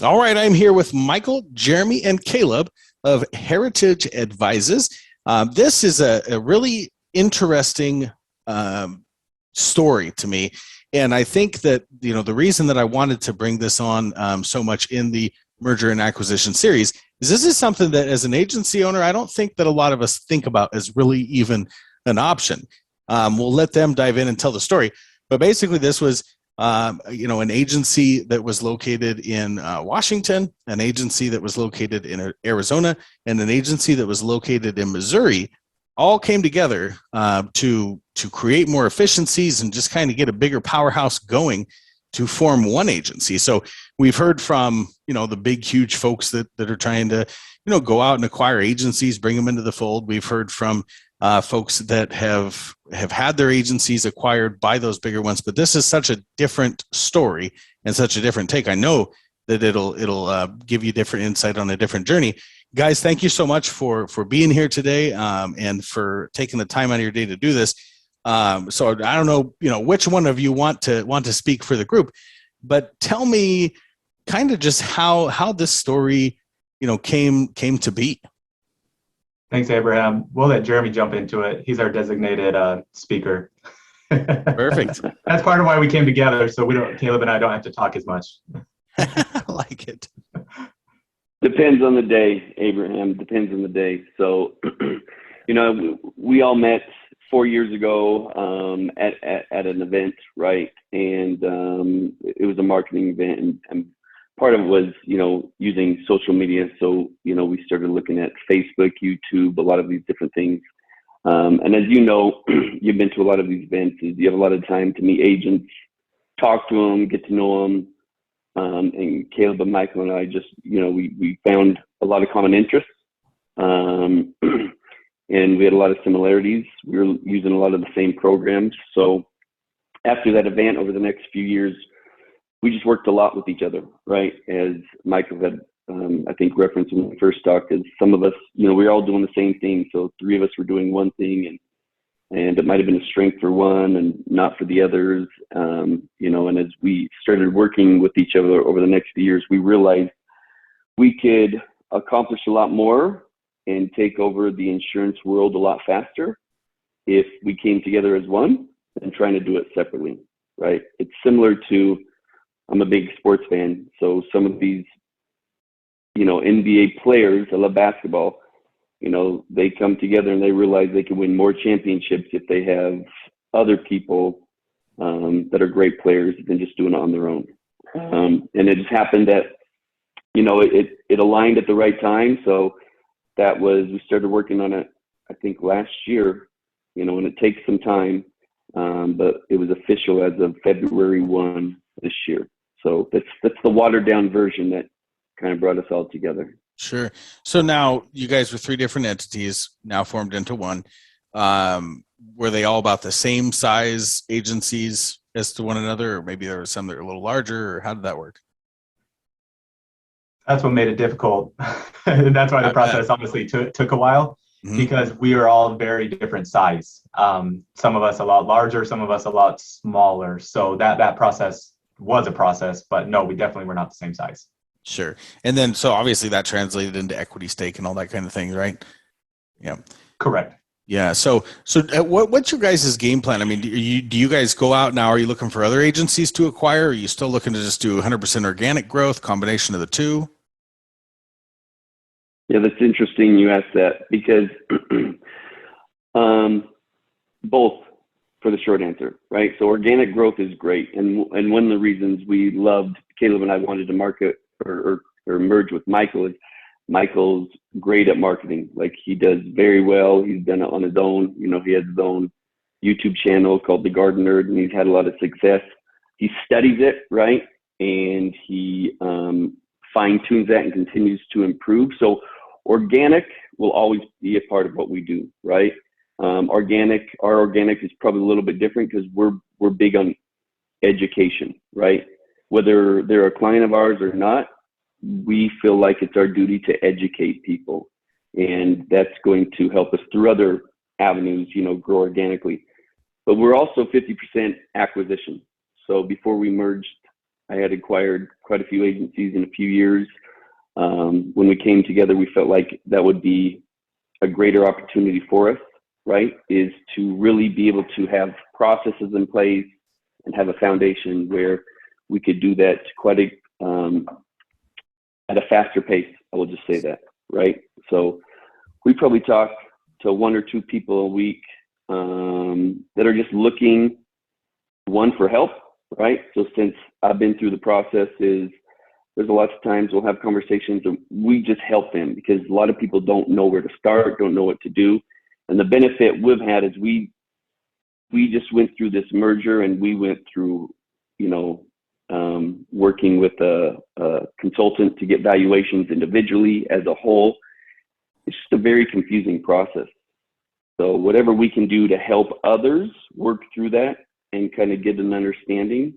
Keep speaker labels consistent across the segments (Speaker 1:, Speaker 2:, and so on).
Speaker 1: All right, I'm here with Michael, Jeromy, and Caleb of Heritage Advises. This is a really interesting story to me, and I think that the reason that I wanted to bring this on so much in the merger and acquisition series is this is something that, as an agency owner, I don't think that a lot of us think about as really even an option. We'll let them dive in and tell the story, but basically, this was an agency that was located in Washington, an agency that was located in Arizona, and an agency that was located in Missouri, all came together to create more efficiencies and just kind of get a bigger powerhouse going to form one agency. So we've heard from the big, huge folks that are trying to go out and acquire agencies, bring them into the fold. We've heard from folks that have had their agencies acquired by those bigger ones, but this is such a different story and such a different take. I know that it'll give you different insight on a different journey. Guys, thank you so much for being here today and for taking the time out of your day to do this. So I don't know, which one of you want to speak for the group, but tell me kind of just how this story came to be.
Speaker 2: Thanks, Abraham. We'll let Jeromy jump into it. He's our designated speaker.
Speaker 1: Perfect.
Speaker 2: That's part of why we came together, so Caleb and I don't have to talk as much.
Speaker 1: I like it.
Speaker 3: Depends on the day, Abraham. Depends on the day. So, we all met 4 years ago at an event, right? And it was a marketing event, and part of it was, using social media. So, we started looking at Facebook, YouTube, a lot of these different things. And as you've been to a lot of these events, you have a lot of time to meet agents, talk to them, get to know them. And Caleb and Michael and I just, we found a lot of common interests. And we had a lot of similarities. We were using a lot of the same programs. So after that event, over the next few years, we just worked a lot with each other, right? As Michael had, I think, referenced when we first talked, is some of us, we were all doing the same thing. So 3 of us were doing one thing, and it might have been a strength for one and not for the others. And as we started working with each other over the next few years, we realized we could accomplish a lot more and take over the insurance world a lot faster if we came together as one than trying to do it separately, right? It's similar to, I'm a big sports fan, so some of these, NBA players, I love basketball, they come together and they realize they can win more championships if they have other people that are great players than just doing it on their own. And it just happened that, it aligned at the right time. So we started working on it, I think last year, and it takes some time, but it was official as of February 1 this year. So that's the watered down version that kind of brought us all together.
Speaker 1: Sure. So now you guys were 3 different entities now formed into one. Were they all about the same size agencies as to one another, or maybe there were some that were a little larger, or how did that work?
Speaker 2: That's what made it difficult. That's why the process honestly took a while, because we are all very different size. Some of us a lot larger, some of us a lot smaller. So that process was a process, but no, we definitely were not the same size.
Speaker 1: Sure. And then, so obviously that translated into equity stake and all that kind of thing, right? Yeah.
Speaker 2: Correct.
Speaker 1: Yeah. So what's your guys' game plan? I mean, do you guys go out now? Are you looking for other agencies to acquire? Are you still looking to just do 100% organic growth, combination of the two?
Speaker 3: Yeah, that's interesting you asked that, because both, for the short answer, right? So organic growth is great. And one of the reasons we loved, Caleb and I wanted to market or merge with Michael, is Michael's great at marketing. Like, he does very well. He's done it on his own. He has his own YouTube channel called The Garden Nerd, and he's had a lot of success. He studies it, right? And he fine tunes that and continues to improve. So organic will always be a part of what we do, right? Our organic is probably a little bit different because we're big on education, right? Whether they're a client of ours or not, we feel like it's our duty to educate people, and that's going to help us through other avenues, grow organically. But we're also 50% acquisition. So before we merged, I had acquired quite a few agencies in a few years. When we came together, we felt like that would be a greater opportunity for us, right? Is to really be able to have processes in place and have a foundation where we could do that quite at a faster pace. I will just say that, right? So we probably talk to 1 or 2 people a week that are just looking, one, for help, right? So since I've been through the process, there's a lot of times we'll have conversations and we just help them because a lot of people don't know where to start, don't know what to do. And the benefit we've had is we just went through this merger and we went through, working with a consultant to get valuations individually as a whole. It's just a very confusing process. So whatever we can do to help others work through that and kind of get an understanding,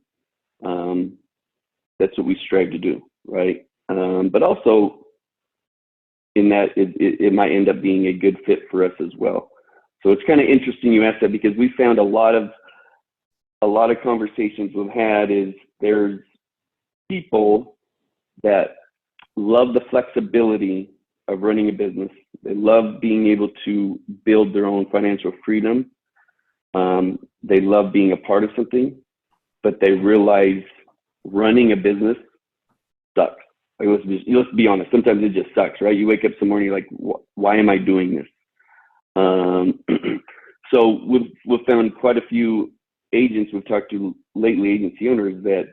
Speaker 3: that's what we strive to do, right? But also in that, it might end up being a good fit for us as well. So it's kind of interesting you asked that because we found a lot of conversations we've had is there's people that love the flexibility of running a business. They love being able to build their own financial freedom. They love being a part of something, but they realize running a business sucks. Like, let's be honest. Sometimes it just sucks, right? You wake up some morning, you're like, why am I doing this? So we've found quite a few agents we've talked to lately, agency owners that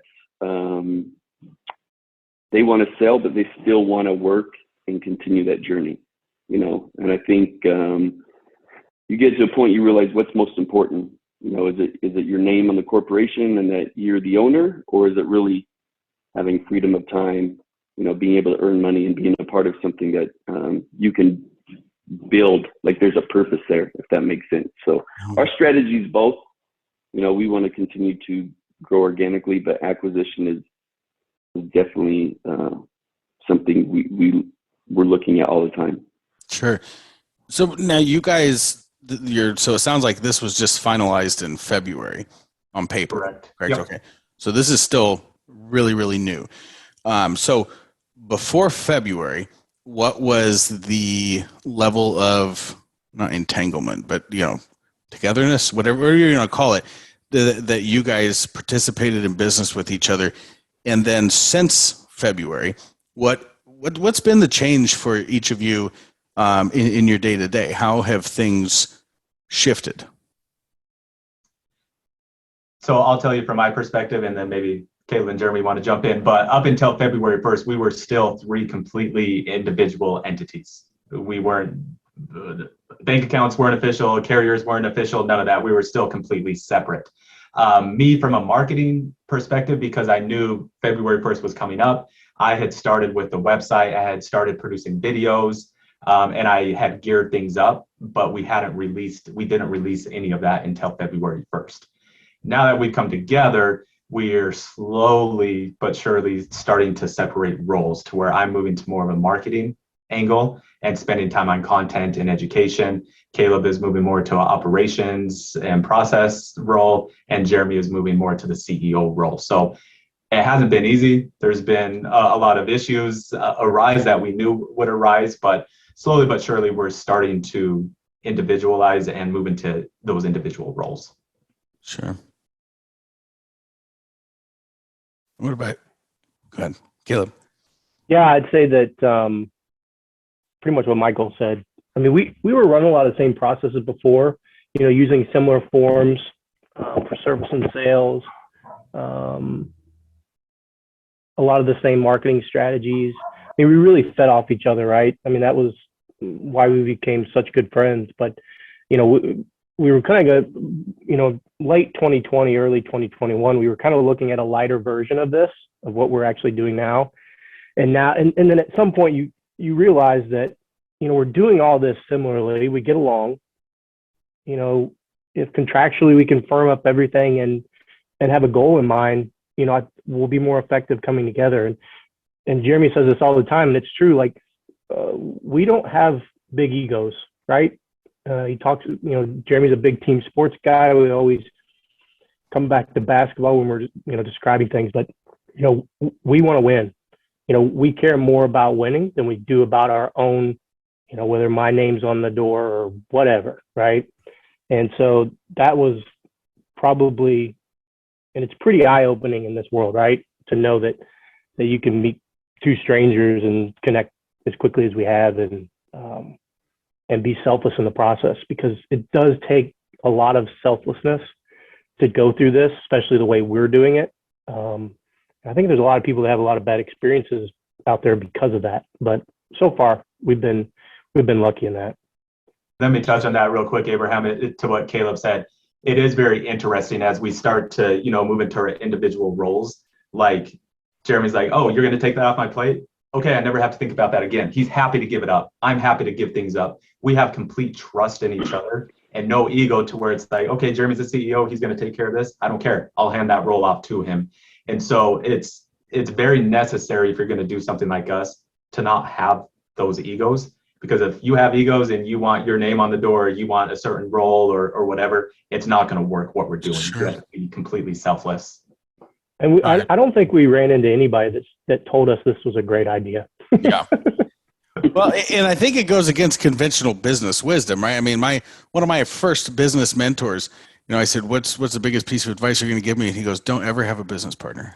Speaker 3: they want to sell, but they still want to work and continue that journey, And I think you get to a point you realize what's most important. Is it your name on the corporation and that you're the owner, or is it really having freedom of time, being able to earn money and being a part of something that you can build, like there's a purpose there, if that makes sense. So our strategy is both. We want to continue to grow organically, but acquisition is definitely something we're looking at all the time.
Speaker 1: Sure. So now you guys, so it sounds like this was just finalized in February on paper.
Speaker 2: Correct.
Speaker 1: Correct.
Speaker 2: Yep.
Speaker 1: Okay. So this is still really, really new. So before February, what was the level of, not entanglement, but togetherness, whatever you're going to call it, that you guys participated in business with each other? And then since February, what's been the change for each of you in your day to day? How have things shifted?
Speaker 2: So I'll tell you from my perspective, and then maybe Caleb and Jeromy want to jump in. But up until February 1st, we were still 3 completely individual entities. We weren't, bank accounts weren't official, carriers weren't official, none of that. We were still completely separate. Me, from a marketing perspective, because I knew February 1st was coming up, I had started with the website. I had started producing videos, and I had geared things up, but we didn't release any of that until February 1st. Now that we've come together, we're slowly but surely starting to separate roles to where I'm moving to more of a marketing angle and spending time on content and education. Caleb is moving more to an operations and process role, and Jeromy is moving more to the CEO role. So it hasn't been easy. There's been a lot of issues arise that we knew would arise, but slowly but surely we're starting to individualize and move into those individual roles.
Speaker 1: Sure. What about, go ahead, Caleb?
Speaker 4: Yeah, I'd say that pretty much what Michael said. I mean, we were running a lot of the same processes before, using similar forms for service and sales, a lot of the same marketing strategies. I mean, we really fed off each other, right? I mean, that was why we became such good friends. But, we were kind of, late 2020, early 2021, we were kind of looking at a lighter version of this, of what we're actually doing now. And now, and then at some point you realize that, we're doing all this similarly. We get along, if contractually we can firm up everything and have a goal in mind, we'll be more effective coming together. And Jeromy says this all the time, and it's true. Like, we don't have big egos, right? He talks, Jeremy's a big team sports guy. We always come back to basketball when we're, describing things, but we want to win. We care more about winning than we do about our own, whether my name's on the door or whatever, right? And so that was probably, and it's pretty eye-opening in this world, right? To know that you can meet two strangers and connect as quickly as we have, and be selfless in the process, because it does take a lot of selflessness to go through this, especially the way we're doing it. I think there's a lot of people that have a lot of bad experiences out there because of that, but so far we've been lucky in that.
Speaker 2: Let me touch on that real quick, Abraham, to what Caleb said. It is very interesting as we start to, move into our individual roles. Like Jeremy's like, oh, you're going to take that off my plate? Okay, I never have to think about that again. He's happy to give it up. I'm happy to give things up. We have complete trust in each other and no ego to where it's like, okay, Jeremy's the CEO. He's going to take care of this. I don't care. I'll hand that role off to him. And so it's very necessary if you're going to do something like us to not have those egos. Because if you have egos and you want your name on the door, you want a certain role or whatever, it's not going to work what we're doing. Sure. You have to be completely selfless.
Speaker 4: And I don't think we ran into anybody that told us this was a great idea.
Speaker 1: Yeah. Well, and I think it goes against conventional business wisdom, right? I mean, one of my first business mentors, I said, what's the biggest piece of advice you're going to give me? And he goes, don't ever have a business partner.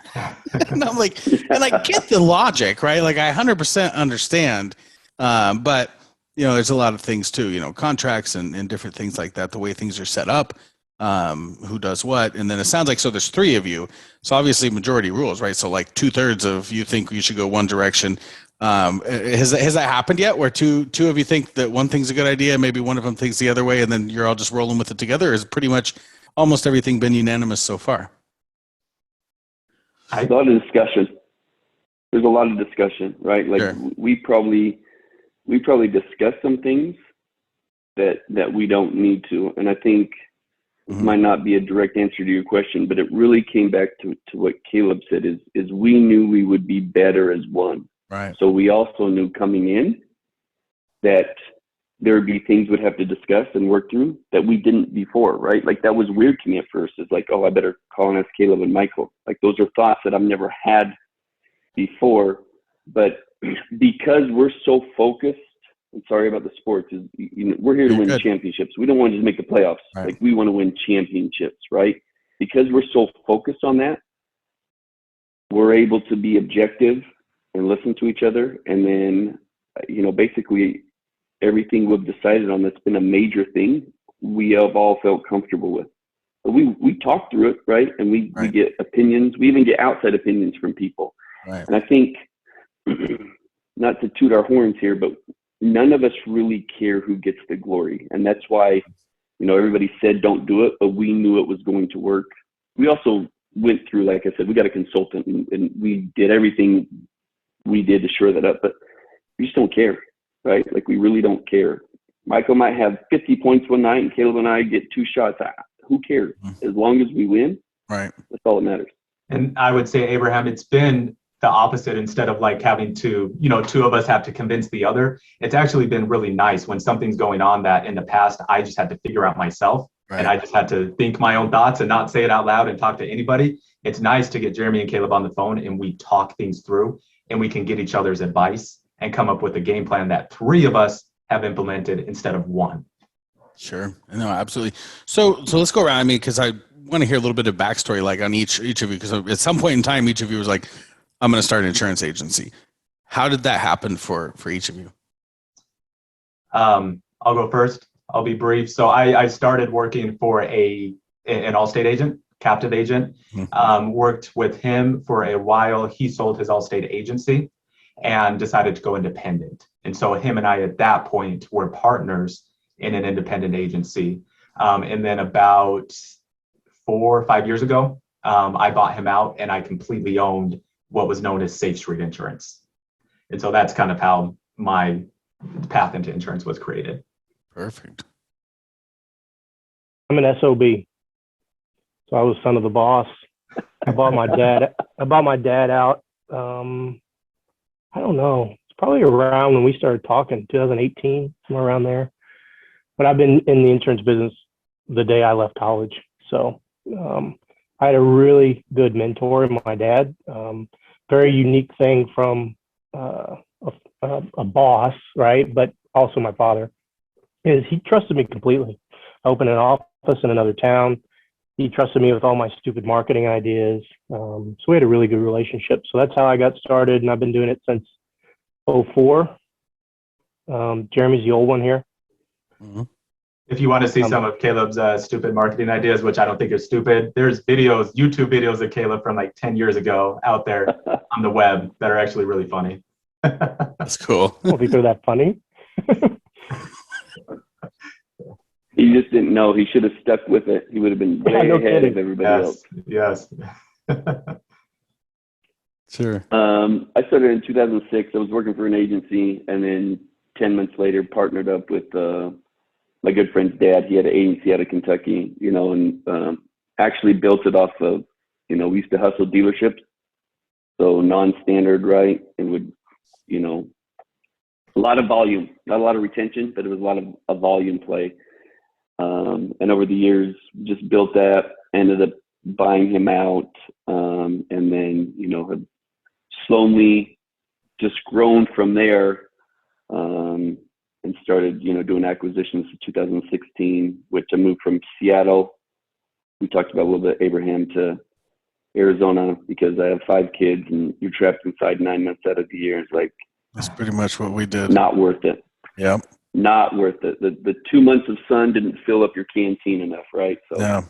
Speaker 1: And I'm like, and I get the logic, right? Like I 100% understand. But there's a lot of things too, contracts and different things like that, the way things are set up, who does what. And then it sounds like, so there's three of you. So obviously majority rules, right? So like 2/3 of you think you should go one direction. Has that happened yet where two of you think that one thing's a good idea, maybe one of them thinks the other way, and then you're all just rolling with it together? Or has pretty much almost everything been unanimous so far?
Speaker 3: A lot of discussion. There's a lot of discussion, right? Like sure. we probably discuss some things that we don't need to. And I think it might not be a direct answer to your question, but it really came back to what Caleb said is we knew we would be better as one.
Speaker 1: Right.
Speaker 3: So we also knew coming in that there would be things we'd have to discuss and work through that we didn't before, right? Like that was weird to me at first. It's like, oh, I better call and ask Caleb and Michael. Like those are thoughts that I've never had before. But because we're so focused, I'm sorry about the sports, we're here to win championships. We don't want to just make the playoffs. Right. Like we want to win championships, right? Because we're so focused on that, we're able to be objective and listen to each other. And then, basically everything we've decided on that's been a major thing, we have all felt comfortable with. But we talk through it, right? And we get opinions. We even get outside opinions from people. Right. And I think, not to toot our horns here, but none of us really care who gets the glory. And that's why, everybody said don't do it, but we knew it was going to work. We also went through, like I said, we got a consultant and we did everything we did to shore that up, but we just don't care, right? Like we really don't care. Michael might have 50 points one night and Caleb and I get 2 shots. Who cares? As long as we win,
Speaker 1: right?
Speaker 3: That's all that matters.
Speaker 2: And I would say, Abraham, it's been the opposite. Instead of like having to, 2 of us have to convince the other, it's actually been really nice when something's going on that in the past I just had to figure out myself. Right. And I just had to think my own thoughts and not say it out loud and talk to anybody. It's nice to get Jeromy and Caleb on the phone and we talk things through and we can get each other's advice and come up with a game plan that 3 of us have implemented instead of 1.
Speaker 1: Sure. No, absolutely. So let's go around. I mean, because I want to hear a little bit of backstory, like on each of you, because at some point in time, each of you was like, I'm going to start an insurance agency. How did that happen for each of you?
Speaker 2: I'll go first. I'll be brief. So I started working for an Allstate agent, captive agent, worked with him for a while. He sold his Allstate agency and decided to go independent. And so him and I at that point were partners in an independent agency. And then about 4 or 5 years ago, I bought him out and I completely owned what was known as Safe Street Insurance. And so that's kind of how my path into insurance was created.
Speaker 1: Perfect.
Speaker 4: I'm an SOB. So I was son of the boss. I bought my dad out. I don't know. It's probably around when we started talking, 2018, somewhere around there. But I've been in the insurance business the day I left college. So I had a really good mentor in my dad. Very unique thing from a boss, right? But also my father is he trusted me completely. I opened an office in another town. He trusted me with all my stupid marketing ideas. So we had a really good relationship. So that's how I got started, and I've been doing it since '04. Jeremy's the old one here.
Speaker 1: Mm-hmm.
Speaker 2: If you want to see some of Caleb's stupid marketing ideas, which I don't think are stupid, there's videos, YouTube videos of Caleb from like 10 years ago out there on the web that are actually really funny.
Speaker 1: That's cool.
Speaker 4: I don't think they're that funny.
Speaker 3: He just didn't know. He should have stuck with it. He would have been way
Speaker 4: no
Speaker 3: ahead
Speaker 4: kidding.
Speaker 3: of everybody else.
Speaker 2: Yes.
Speaker 1: Sure.
Speaker 3: I started in 2006. I was working for an agency, and then 10 months later, partnered up with my good friend's dad. He had an agency out of Kentucky, and actually built it off of, we used to hustle dealerships, so non-standard, right? And would, a lot of volume, not a lot of retention, but it was a lot of a volume play. And over the years, just built that, ended up buying him out, and then, had slowly just grown from there, and started, doing acquisitions in 2016, which I moved from Seattle. We talked about a little bit, Abraham, to Arizona because I have 5 kids and you're trapped inside 9 months out of the year. It's like,
Speaker 1: That's pretty much what we did.
Speaker 3: not worth it.
Speaker 1: Yep.
Speaker 3: Not worth it. The 2 months of sun didn't fill up your canteen enough, right? So,
Speaker 1: Yeah.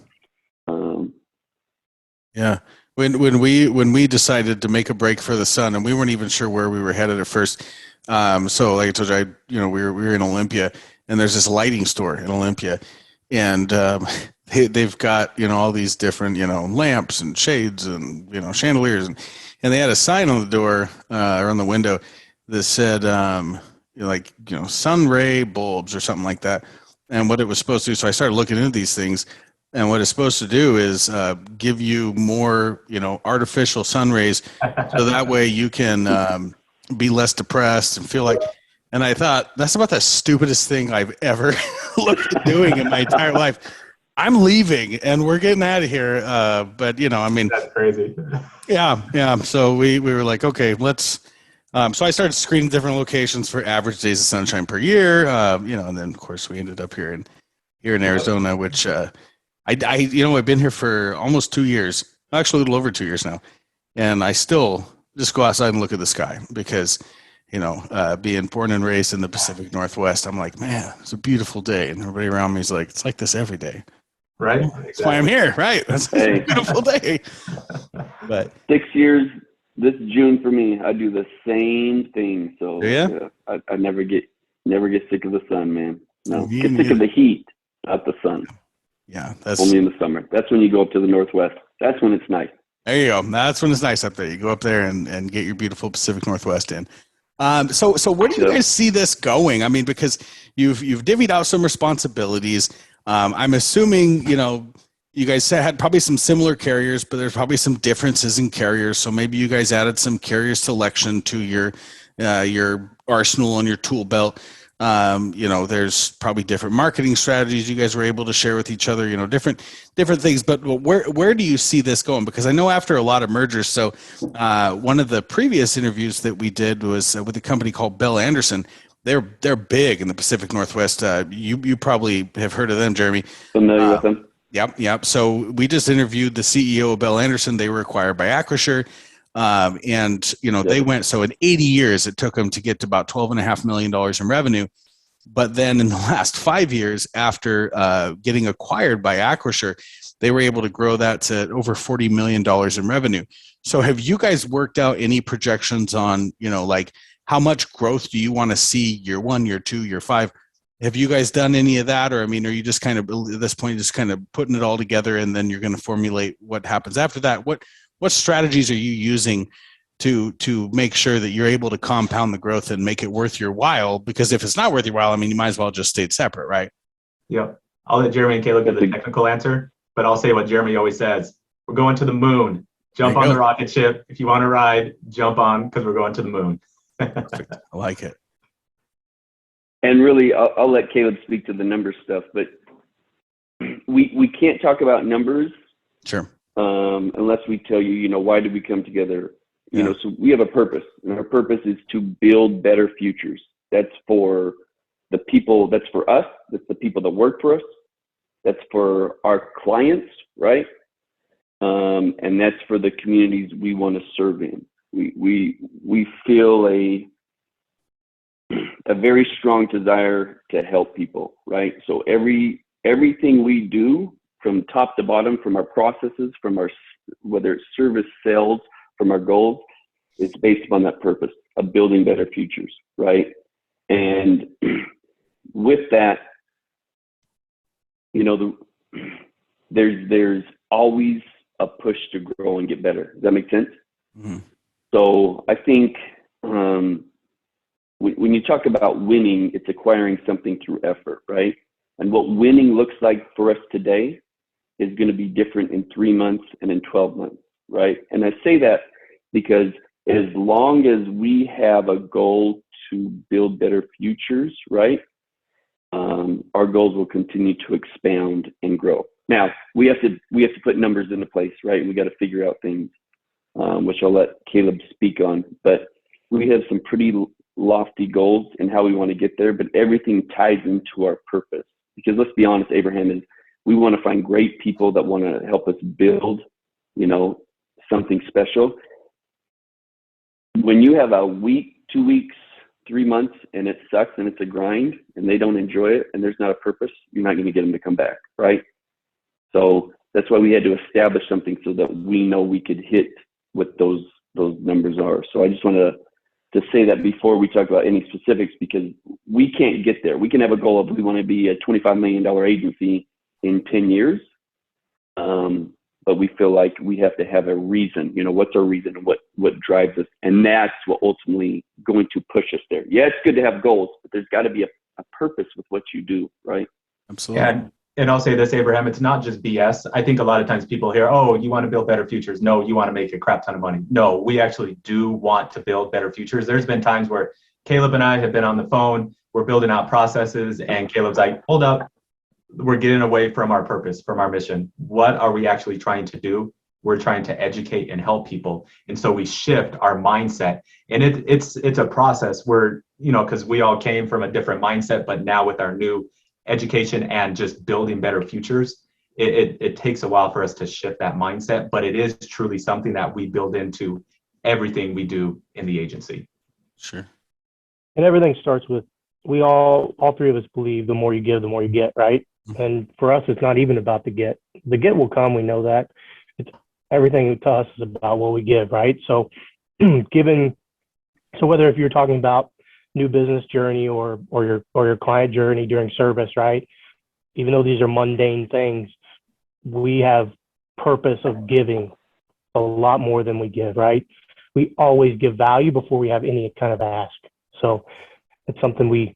Speaker 1: Yeah. When we decided to make a break for the sun, and we weren't even sure where we were headed at first. So like I told you, we were in Olympia, and there's this lighting store in Olympia, and they've got all these different lamps and shades and chandeliers, and they had a sign on the door or on the window that said sun ray bulbs or something like that, and what it was supposed to do. So I started looking into these things. And what it's supposed to do is give you more, artificial sun rays, so that way you can be less depressed and feel like. And I thought that's about the stupidest thing I've ever looked at doing in my entire life. I'm leaving, and we're getting out of here. But
Speaker 2: That's crazy.
Speaker 1: Yeah. So we were like, okay, let's. So I started screening different locations for average days of sunshine per year. And then of course we ended up here in Arizona, which. I've been here for almost 2 years, actually a little over 2 years now, and I still just go outside and look at the sky because, being born and raised in the Pacific Northwest, I'm like, man, it's a beautiful day, and everybody around me is like, it's like this every day,
Speaker 2: right?
Speaker 1: That's why I'm here, right? That's a beautiful day. But
Speaker 3: 6 years this June for me, I do the same thing. So I never get sick of the sun, man. No, get sick of the heat, not the sun.
Speaker 1: Yeah, that's
Speaker 3: only in the summer. That's when you go up to the Northwest. That's when it's nice.
Speaker 1: There you go. That's when it's nice up there. You go up there and get your beautiful Pacific Northwest in. So where do you guys see this going? I mean, because you've divvied out some responsibilities. I'm assuming you guys had probably some similar carriers, but there's probably some differences in carriers. So maybe you guys added some carrier selection to your arsenal on your tool belt. There's probably different marketing strategies you guys were able to share with each other, different things, but where do you see this going? Because I know after a lot of mergers, so one of the previous interviews that we did was with a company called Bell Anderson. They're big in the Pacific Northwest. You probably have heard of them, Jeromy.
Speaker 3: Familiar with them?
Speaker 1: Yep. So we just interviewed the CEO of Bell Anderson. They were acquired by Acrisure. They went, so in 80 years, it took them to get to about $12.5 million in revenue. But then in the last 5 years after getting acquired by Acrisure, they were able to grow that to over $40 million in revenue. So have you guys worked out any projections on, like how much growth do you want to see year 1, year 2, year 5? Have you guys done any of that? Or, are you just kind of, at this point, just kind of putting it all together and then you're going to formulate what happens after that? What strategies are you using to make sure that you're able to compound the growth and make it worth your while? Because if it's not worth your while, you might as well just stay separate, right?
Speaker 2: Yep. I'll let Jeromy and Caleb give the technical answer, but I'll say what Jeromy always says. We're going to the moon. Jump on the rocket ship. If you want to ride, jump on because we're going to the moon.
Speaker 1: Perfect. I like it.
Speaker 3: And really, I'll let Caleb speak to the number stuff, but we can't talk about numbers.
Speaker 1: Sure.
Speaker 3: unless we tell you, why did we come together?
Speaker 1: Yeah.
Speaker 3: So we have a purpose, and our purpose is to build better futures. That's for the people, that's for us, that's the people that work for us, that's for our clients, right? And that's for the communities we want to serve in. We feel a very strong desire to help people, right? So everything we do from top to bottom, from our processes, from our, whether it's service, sales, from our goals, it's based upon that purpose of building better futures, right? And with that, there's always a push to grow and get better. Does that make sense?
Speaker 1: Mm-hmm.
Speaker 3: So I think when you talk about winning, it's acquiring something through effort, right? And what winning looks like for us today is going to be different in 3 months and in 12 months, right? And I say that because as long as we have a goal to build better futures, right, our goals will continue to expand and grow. Now, we have to put numbers into place, right? We got to figure out things, which I'll let Caleb speak on. But we have some pretty lofty goals in how we want to get there, but everything ties into our purpose. Because let's be honest, Abraham, is we want to find great people that want to help us build, something special. When you have a week, 2 weeks, 3 months, and it sucks and it's a grind and they don't enjoy it and there's not a purpose, you're not going to get them to come back, right? So that's why we had to establish something so that we know we could hit what those numbers are. So I just wanted to say that before we talk about any specifics, because we can't get there. We can have a goal of we want to be a $25 million agency in 10 years. But we feel like we have to have a reason, what's our reason and what drives us. And that's what ultimately going to push us there. Yeah, it's good to have goals, but there's got to be a purpose with what you do, right?
Speaker 1: Absolutely.
Speaker 2: And I'll say this, Abraham, it's not just BS. I think a lot of times people hear, oh, you want to build better futures. No, you want to make a crap ton of money. No, we actually do want to build better futures. There's been times where Caleb and I have been on the phone, we're building out processes, and Caleb's like, hold up, we're getting away from our purpose, from our mission. What are we actually trying to do? We're trying to educate and help people. And so we shift our mindset. And it's a process where, because we all came from a different mindset, but now with our new education and just building better futures, it takes a while for us to shift that mindset, but it is truly something that we build into everything we do in the agency.
Speaker 1: Sure.
Speaker 4: And everything starts with, all three of us believe the more you give, the more you get, right? Mm-hmm. And for us, it's not even about the get. The get will come, we know that. It's everything to us is about what we give, right? So so whether if you're talking about new business journey or your client journey during service, right? Even though these are mundane things, we have purpose of giving a lot more than we give, right? We always give value before we have any kind of ask. So it's something we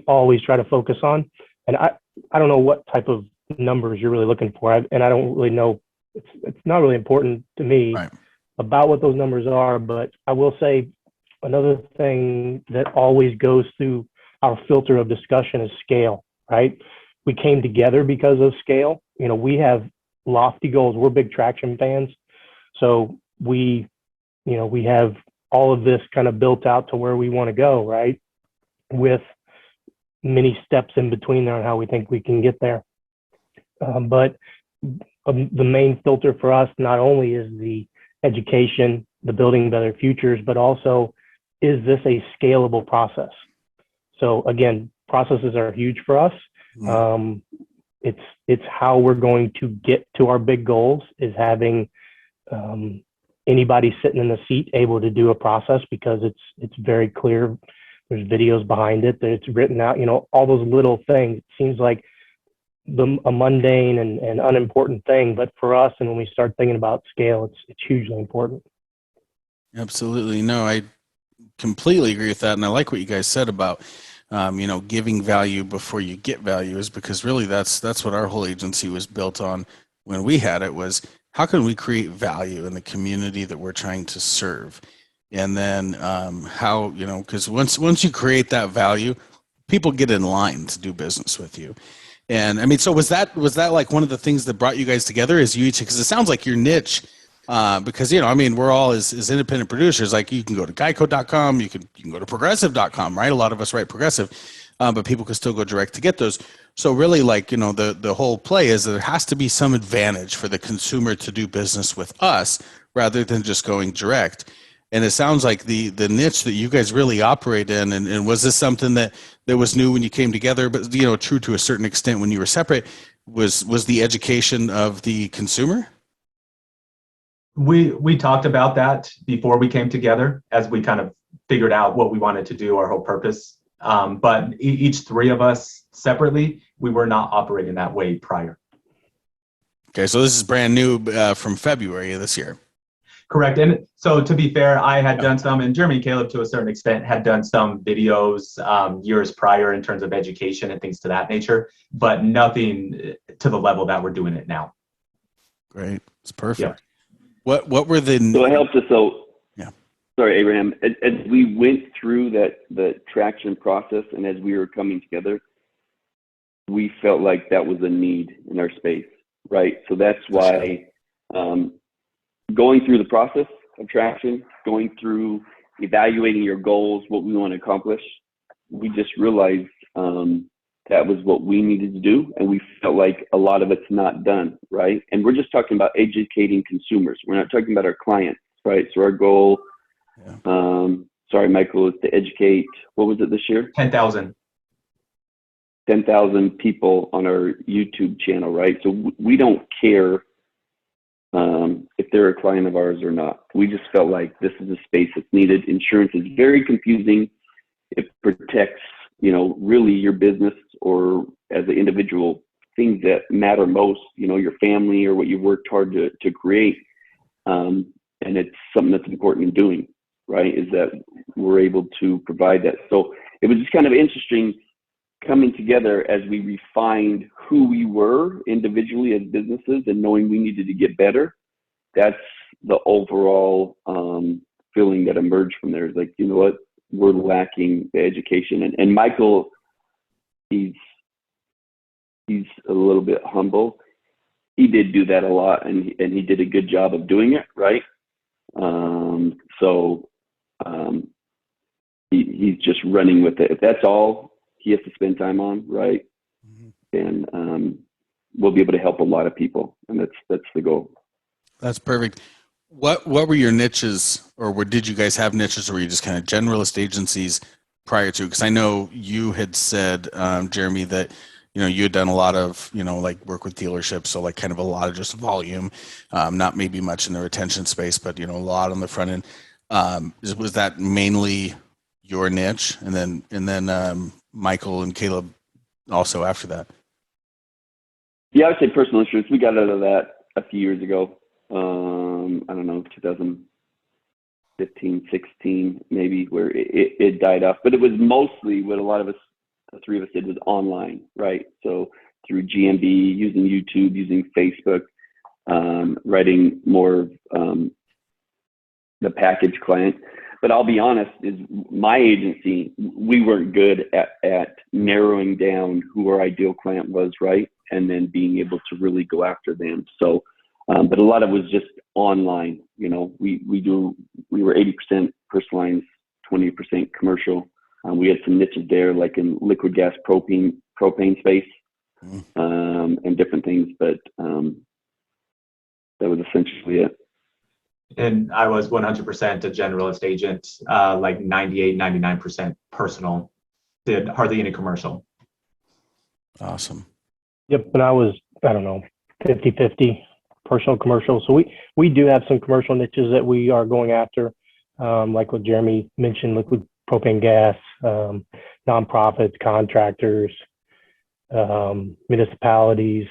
Speaker 4: always try to focus on. And I don't know what type of numbers you're really looking for. And I don't really know. It's not really important to me right. about what those numbers are, but I will say another thing that always goes through our filter of discussion is scale, right? We came together because of scale. We have lofty goals. We're big traction fans. So we have all of this kind of built out to where we want to go, right? With many steps in between there on how we think we can get there. But the main filter for us not only is the education, the building better futures, but also, is this a scalable process? So again, processes are huge for us. It's how we're going to get to our big goals, is having anybody sitting in the seat able to do a process, because it's very clear. There's videos behind it, that it's written out, all those little things. It seems like a mundane and unimportant thing, but for us, and when we start thinking about scale, it's hugely important.
Speaker 1: Absolutely. No, I completely agree with that. And I like what you guys said about, giving value before you get value, is because really that's what our whole agency was built on when we had it, was how can we create value in the community that we're trying to serve? And then how, because once you create that value, people get in line to do business with you. And I mean, so was that like one of the things that brought you guys together? Is you each, because it sounds like your niche, because I mean, we're all as independent producers. Like you can go to Geico.com, you can go to Progressive.com, right? A lot of us write Progressive, but people can still go direct to get those. So really, like the whole play is that there has to be some advantage for the consumer to do business with us rather than just going direct. And it sounds like the niche that you guys really operate in, and was this something that was new when you came together, but true to a certain extent when you were separate, was the education of the consumer?
Speaker 2: We talked about that before we came together as we kind of figured out what we wanted to do, our whole purpose. But each three of us separately, we were not operating that way prior.
Speaker 1: Okay, so this is brand new from February of this year.
Speaker 2: Correct. And so to be fair, I had done some, and Jeromy and Caleb to a certain extent had done some videos years prior in terms of education and things to that nature, but nothing to the level that we're doing it now.
Speaker 1: Great. It's perfect.
Speaker 2: Yeah.
Speaker 1: What were the...
Speaker 3: So it helped us. So,
Speaker 1: yeah.
Speaker 3: Sorry, Abraham, as we went through the traction process and as we were coming together, we felt like that was a need in our space, right? So that's why going through the process of traction, going through evaluating your goals, what we want to accomplish, we just realized that was what we needed to do. And we felt like a lot of it's not done, right? And we're just talking about educating consumers. We're not talking about our clients, right? So our goal, sorry, Michael, is to educate, what was it this year?
Speaker 2: 10,000
Speaker 3: people on our YouTube channel, right? So we don't care if they're a client of ours or not. We just felt like this is a space that's needed. Insurance is very confusing. It protects, really your business or as an individual, things that matter most, your family or what you worked hard to create. And it's something that's important in doing, right? Is that we're able to provide that. So it was just kind of interesting coming together as we refined who we were individually as businesses and knowing we needed to get better. That's the overall feeling that emerged from there. Is like, you know what, we're lacking the education. And Michael, he's a little bit humble. He did do that a lot, and he did a good job of doing it, right? He's just running with it. If that's all he has to spend time on, right? And we'll be able to help a lot of people, and that's the goal.
Speaker 1: That's perfect. What were your niches, or did you guys have niches, or were you just kind of generalist agencies prior to? Because I know you had said, Jeromy, that you had done a lot of like work with dealerships, so like kind of a lot of just volume, not maybe much in the retention space, but a lot on the front end. Was that mainly your niche, and then Michael and Caleb also after that?
Speaker 3: Yeah, I would say personal insurance. We got out of that a few years ago. I don't know, 2015, 16, maybe, where it died off. But it was mostly what a lot of us, the three of us, did was online, right? So through GMB, using YouTube, using Facebook, writing more the package client. But I'll be honest, is my agency, we weren't good at narrowing down who our ideal client was, right? And then being able to really go after them. So, but a lot of it was just online. We were 80% personal lines, 20% commercial. We had some niches there, like in liquid gas propane space, and different things. But that was essentially it.
Speaker 2: And I was 100% a generalist agent, like 98, 99% personal, did hardly any commercial.
Speaker 1: Awesome.
Speaker 4: Yep. And I was, 50-50 personal commercial. So we do have some commercial niches that we are going after. Like what Jeromy mentioned, liquid propane gas, nonprofits, contractors, municipalities,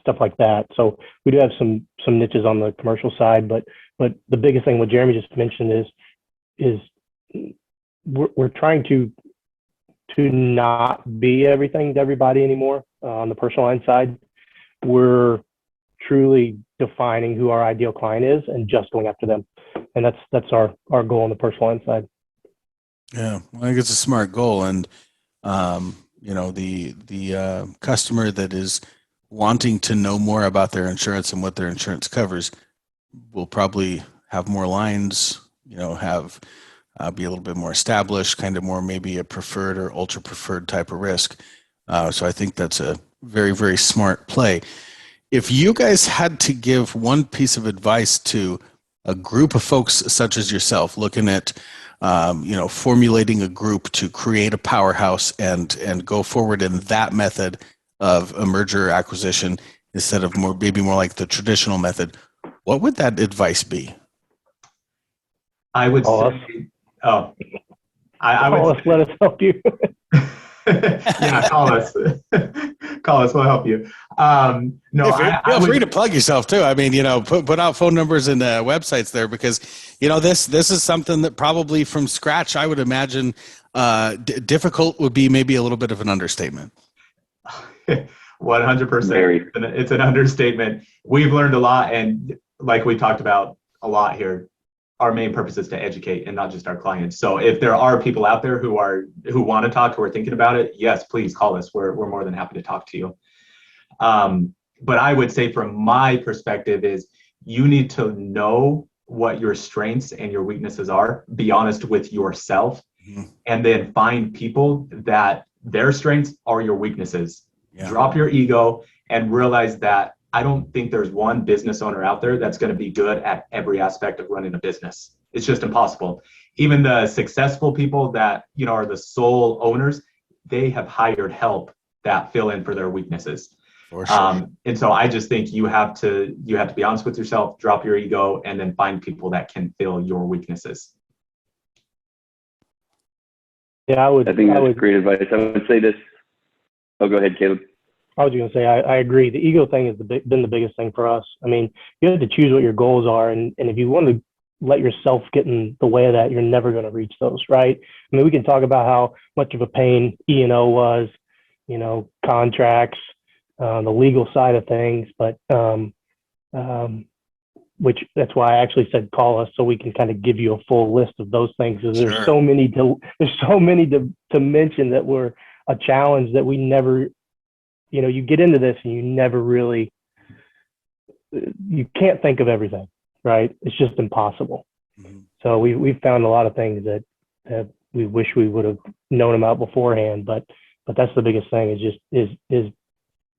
Speaker 4: stuff like that. So we do have some niches on the commercial side, but the biggest thing what Jeromy just mentioned is we're trying to not be everything to everybody anymore. On the personal line side, we're truly defining who our ideal client is and just going after them. And that's our goal on the personal line side.
Speaker 1: Yeah, well, I think it's a smart goal. And, the customer that is wanting to know more about their insurance and what their insurance covers will probably have more lines, have be a little bit more established, kind of more maybe a preferred or ultra preferred type of risk. So I think that's a very, very smart play. If you guys had to give one piece of advice to a group of folks such as yourself, looking at formulating a group to create a powerhouse and go forward in that method of a merger or acquisition instead of maybe more like the traditional method, what would that advice be?
Speaker 2: I would
Speaker 4: Call
Speaker 2: say, oh, I would
Speaker 4: Call us, let us help you.
Speaker 2: yeah, call us. Call us, we'll help you. No,
Speaker 1: Feel free to plug yourself too. I mean, put out phone numbers and websites there, because this is something that probably from scratch, I would imagine difficult would be maybe a little bit of an understatement.
Speaker 2: 100%. It's an understatement. We've learned a lot, and like we talked about a lot here, our main purpose is to educate and not just our clients. So if there are people out there who want to talk, who are thinking about it, yes, please call us. We're more than happy to talk to you. But I would say from my perspective is you need to know what your strengths and your weaknesses are, be honest with yourself, and then find people that their strengths are your weaknesses. Yeah. Drop your ego and realize that I don't think there's one business owner out there that's going to be good at every aspect of running a business. It's just impossible. Even the successful people that, are the sole owners, they have hired help that fill in for their weaknesses. For sure. And so I just think you have to be honest with yourself, drop your ego, and then find people that can fill your weaknesses.
Speaker 4: Yeah,
Speaker 3: I think that's great advice. I would say this. Oh, go ahead, Caleb.
Speaker 4: I was going to say, I agree. The ego thing has been the biggest thing for us. I mean, you have to choose what your goals are. And if you want to let yourself get in the way of that, you're never going to reach those, right? I mean, we can talk about how much of a pain E&O was, contracts, the legal side of things, but which that's why I actually said call us so we can kind of give you a full list of those things. Because there's so many to mention that were a challenge that we never, you get into this and you never really, you can't think of everything, right? It's just impossible. Mm-hmm. So we've found a lot of things that we wish we would have known about beforehand, but that's the biggest thing is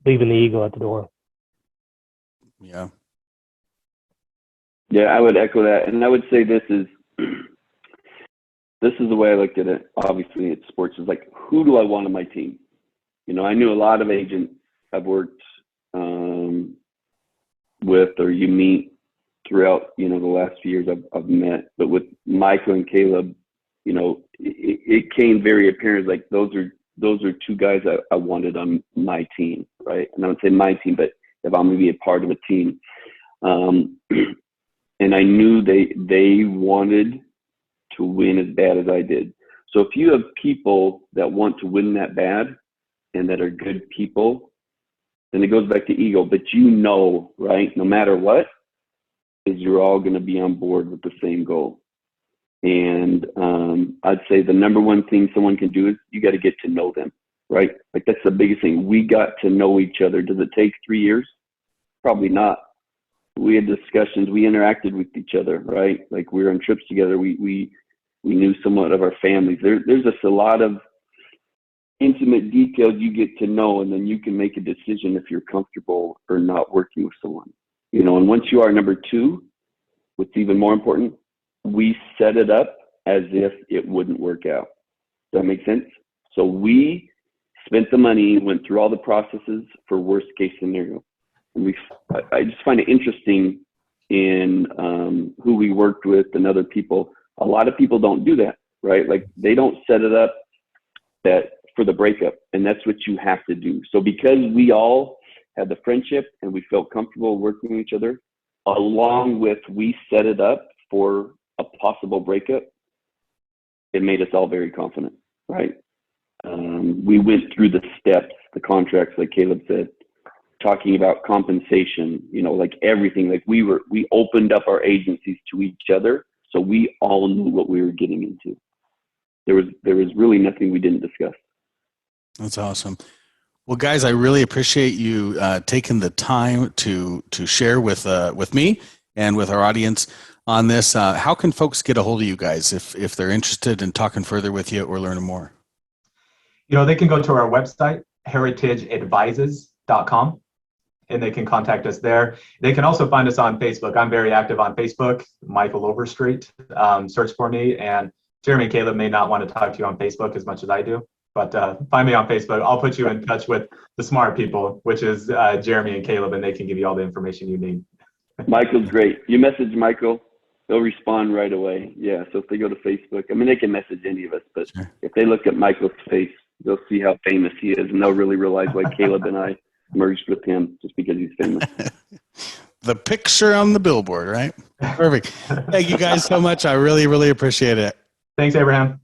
Speaker 4: leaving the ego at the door.
Speaker 1: Yeah.
Speaker 3: Yeah, I would echo that. And I would say this is the way I looked at it. Obviously, it's sports. It's like, who do I want on my team? I knew a lot of agents I've worked with, or you meet throughout, the last few years I've met. But with Michael and Caleb, it came very apparent, like those are two guys I wanted on my team, right? And I would say my team, but if I'm going to be a part of a team. And I knew they wanted to win as bad as I did. So if you have people that want to win that bad and that are good people, then it goes back to ego. But right, no matter what, is you're all going to be on board with the same goal. And I'd say the number one thing someone can do is you got to get to know them, right? Like that's the biggest thing. We got to know each other. Does it take 3 years? Probably not. We had discussions. We interacted with each other, right? Like we were on trips together. We knew somewhat of our families. There's just a lot of intimate details you get to know, and then you can make a decision if you're comfortable or not working with someone. And once you are, number two, what's even more important, we set it up as if it wouldn't work out. Does that make sense? So we spent the money, went through all the processes for worst case scenario. And I just find it interesting in who we worked with and other people. A lot of people don't do that, right? Like they don't set it up for the breakup, and that's what you have to do. So because we all had the friendship and we felt comfortable working with each other, along with we set it up for a possible breakup, it made us all very confident, right? We went through the steps, the contracts, like Caleb said, talking about compensation, like everything. Like we opened up our agencies to each other, so we all knew what we were getting into. There was really nothing we didn't discuss.
Speaker 1: That's awesome. Well, guys, I really appreciate you taking the time to share with me and with our audience on this. How can folks get a hold of you guys if they're interested in talking further with you or learning more?
Speaker 2: They can go to our website, heritageadvises.com, and they can contact us there. They can also find us on Facebook. I'm very active on Facebook, Michael Overstreet. Search for me, and Jeromy and Caleb may not want to talk to you on Facebook as much as I do, but find me on Facebook. I'll put you in touch with the smart people, which is Jeromy and Caleb, and they can give you all the information you need.
Speaker 3: Michael's great. You message Michael, he'll respond right away. Yeah, so if they go to Facebook, I mean, they can message any of us, but if they look at Michael's face, they'll see how famous he is, and they'll really realize why Caleb and I merged with him, just because he's famous.
Speaker 1: The picture on the billboard, right? Perfect. Thank you guys so much. I really, really appreciate it.
Speaker 2: Thanks, Abraham.